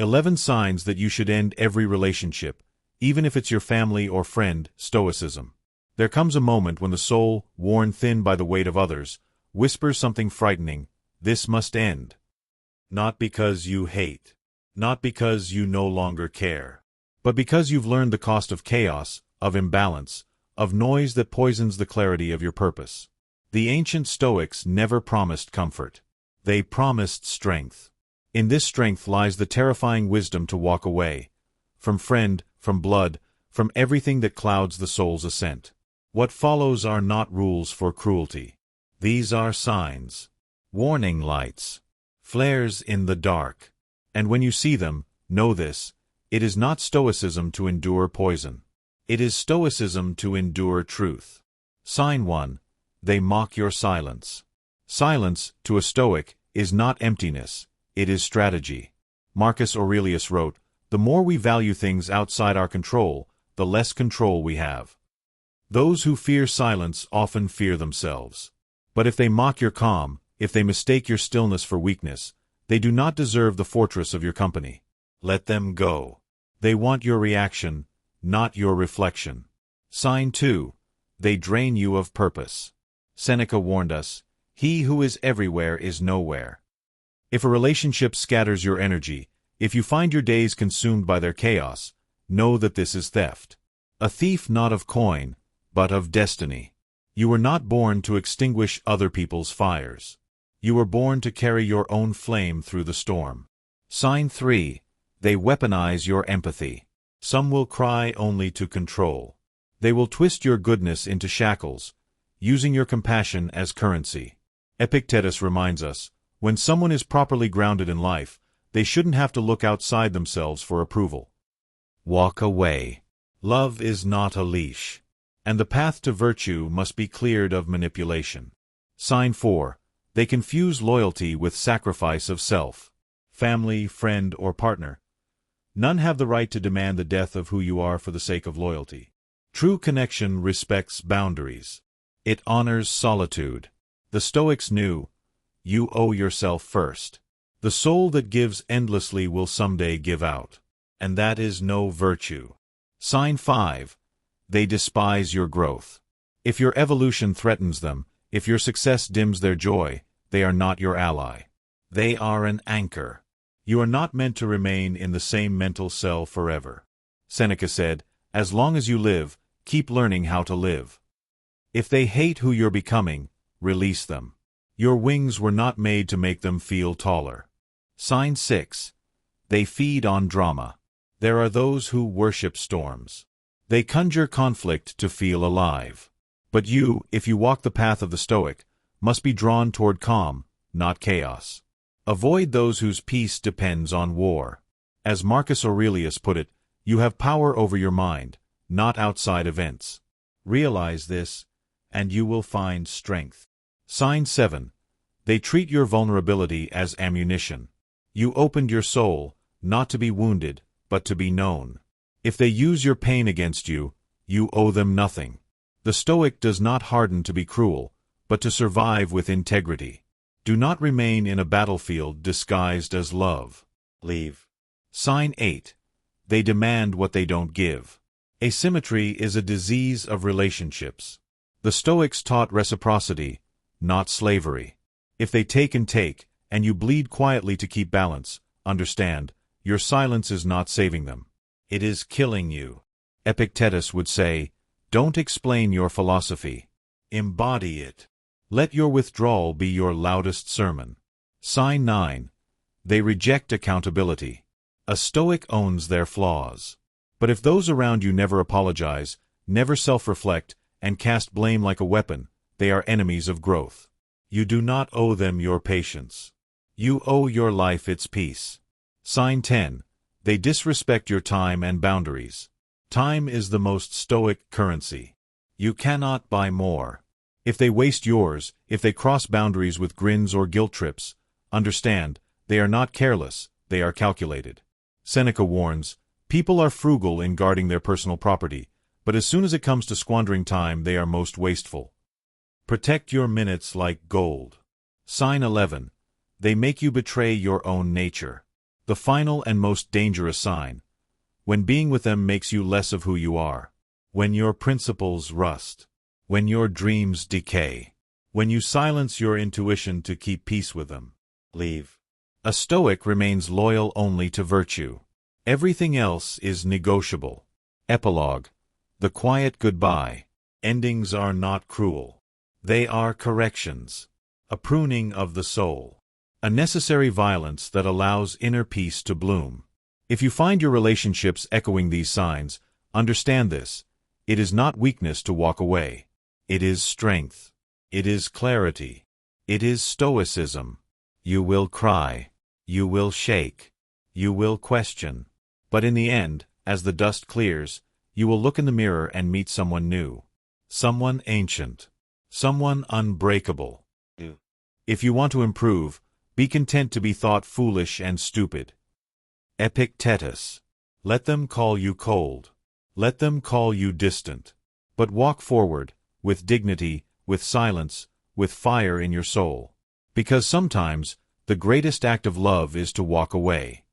11 signs that you should end every relationship, even if it's your family or friend. Stoicism. There comes a moment when the soul, worn thin by the weight of others, whispers something frightening: this must end. Not because you hate, not because you no longer care, but because you've learned the cost of chaos, of imbalance, of noise that poisons the clarity of your purpose. The ancient Stoics never promised comfort. They promised strength. In this strength lies the terrifying wisdom to walk away, from friend, from blood, from everything that clouds the soul's ascent. What follows are not rules for cruelty. These are signs, warning lights, flares in the dark. And when you see them, know this: it is not Stoicism to endure poison. It is Stoicism to endure truth. Sign 1. They mock your silence. Silence, to a Stoic, is not emptiness, it is strategy. Marcus Aurelius wrote, "The more we value things outside our control, the less control we have." Those who fear silence often fear themselves. But if they mock your calm, if they mistake your stillness for weakness, they do not deserve the fortress of your company. Let them go. They want your reaction, not your reflection. Sign 2. They drain you of purpose. Seneca warned us, "He who is everywhere is nowhere." If a relationship scatters your energy, if you find your days consumed by their chaos, know that this is theft. A thief not of coin, but of destiny. You were not born to extinguish other people's fires. You were born to carry your own flame through the storm. Sign 3. They weaponize your empathy. Some will cry only to control. They will twist your goodness into shackles, using your compassion as currency. Epictetus reminds us, when someone is properly grounded in life, they shouldn't have to look outside themselves for approval. Walk away. Love is not a leash, and the path to virtue must be cleared of manipulation. Sign 4. They confuse loyalty with sacrifice of self. Family, friend, or partner. None have the right to demand the death of who you are for the sake of loyalty. True connection respects boundaries. It honors solitude. The Stoics knew, you owe yourself first. The soul that gives endlessly will someday give out. And that is no virtue. Sign 5. They despise your growth. If your evolution threatens them, if your success dims their joy, they are not your ally. They are an anchor. You are not meant to remain in the same mental cell forever. Seneca said, "As long as you live, keep learning how to live." If they hate who you're becoming, release them. Your wings were not made to make them feel taller. Sign 6. They feed on drama. There are those who worship storms. They conjure conflict to feel alive. But you, if you walk the path of the Stoic, must be drawn toward calm, not chaos. Avoid those whose peace depends on war. As Marcus Aurelius put it, you have power over your mind, not outside events. Realize this, and you will find strength. Sign 7. They treat your vulnerability as ammunition. You opened your soul, not to be wounded, but to be known. If they use your pain against you, you owe them nothing. The Stoic does not harden to be cruel, but to survive with integrity. Do not remain in a battlefield disguised as love. Leave. Sign 8. They demand what they don't give. Asymmetry is a disease of relationships. The Stoics taught reciprocity, not slavery. If they take, and you bleed quietly to keep balance, understand, your silence is not saving them. It is killing you. Epictetus would say, don't explain your philosophy. Embody it. Let your withdrawal be your loudest sermon. Sign 9. They reject accountability. A Stoic owns their flaws. But if those around you never apologize, never self-reflect, and cast blame like a weapon, they are enemies of growth. You do not owe them your patience. You owe your life its peace. Sign 10. They disrespect your time and boundaries. Time is the most Stoic currency. You cannot buy more. If they waste yours, if they cross boundaries with grins or guilt trips, understand, they are not careless, they are calculated. Seneca warns, people are frugal in guarding their personal property, but as soon as it comes to squandering time, they are most wasteful. Protect your minutes like gold. Sign 11. They make you betray your own nature. The final and most dangerous sign. When being with them makes you less of who you are. When your principles rust. When your dreams decay. When you silence your intuition to keep peace with them. Leave. A Stoic remains loyal only to virtue. Everything else is negotiable. Epilogue. The quiet goodbye. Endings are not cruel. They are corrections. A pruning of the soul. A necessary violence that allows inner peace to bloom. If you find your relationships echoing these signs, understand this. It is not weakness to walk away. It is strength. It is clarity. It is stoicism. You will cry. You will shake. You will question. But in the end, as the dust clears, you will look in the mirror and meet someone new. Someone ancient. Someone unbreakable. If you want to improve, be content to be thought foolish and stupid. Epictetus. Let them call you cold. Let them call you distant. But walk forward, with dignity, with silence, with fire in your soul. Because sometimes, the greatest act of love is to walk away.